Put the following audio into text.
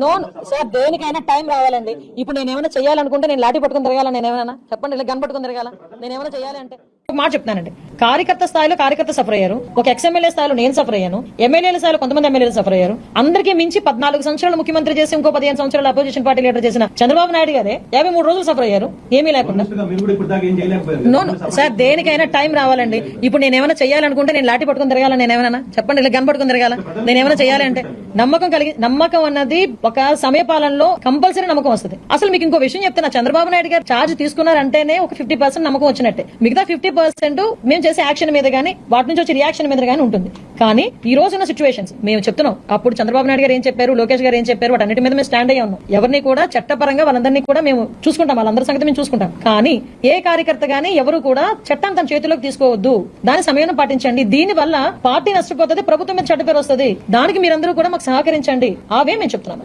No sir, దేనికైనా time రావాలండి. ఇప్పుడు నేను ఏమైనా చేయాలనుకుంటే నేను లాఠీ పట్టుకుని తిరగాల, నేను ఏమైనా చెప్పండి, ఇలా గన్ పట్టుకుని తిరగాల, నేను ఏమైనా చేయాలి అంటే ఒక మాట చెప్తానండి. కార్యకర్త స్థాయిలో కార్యకర్త సఫర్ అయ్యారు, ఒక ఎక్స్ఎమ్మెల్యే స్థాయిలో నేను సఫర్ అయ్యాను, ఎమ్మెల్యేల స్థాయిలో కొంతమంది ఎమ్మెల్యేలు సఫర్ అయ్యారు. అందరికీ మించి 14 సంవత్సరాలు ముఖ్యమంత్రి చేసి ఇంకో 15 సంవత్సరాలు అపోజిషన్ పార్టీ లీడర్ చేసిన చంద్రబాబు నాయుడు గారే 53 రోజులు సఫర్ అయ్యారు ఏమీ లేకుండా. నో సార్, దేనికైనా టైం రావాలండి. ఇప్పుడు నేను ఏమైనా చేయాలనుకుంటే నేను లాఠీ పట్టుకుని తిరగాల, నేను ఏమైనా చెప్పండి, ఇలా గన్ పట్టుకుని తిరగాల, నేను ఏమైనా చేయాలి అంటే నమ్మకం అన్నది ఒక సమయపాలనలో కంపల్సరీ నమ్మకం వస్తుంది. అసలు మీకు ఇంకో విషయం చెప్తున్నా, చంద్రబాబు నాయుడు గారు ఛార్జ్ తీసుకున్నారంటేనే ఒక 50% నమ్మకం వచ్చినట్టే. మిగతా 50% మేము చేసే యాక్షన్ మీద గానీ వాటి నుంచి వచ్చే రియాక్షన్ మీద గానీ ఉంటుంది. కానీ ఈ రోజున్న సిచ్యువేషన్స్ మేము చెప్తున్నాం. అప్పుడు చంద్రబాబు నాయుడు గారు ఏం చెప్పారు, లోకేష్ గారు ఏం చెప్పారు, వాటన్నిటి మీద మేము స్టాండ్ అయ్యి ఉన్నాం. ఎవరిని కూడా చట్టపరంగా వాళ్ళందరినీ కూడా మేము చూసుకుంటాం, వాళ్ళందరి సంగతి మేము చూసుకుంటాం. కానీ ఏ కార్యకర్త గానీ ఎవరు కూడా చట్టాన్ని తన చేతిలోకి తీసుకోవద్దు, దాని సమయం పాటించండి. దీని వల్ల పార్టీ నష్టపోతుంది, ప్రభుత్వం మీద చెడ్డ పేరు వస్తుంది. దానికి మీరందరూ కూడా మాకు సహకరించండి. అవే మేము చెప్తున్నాం.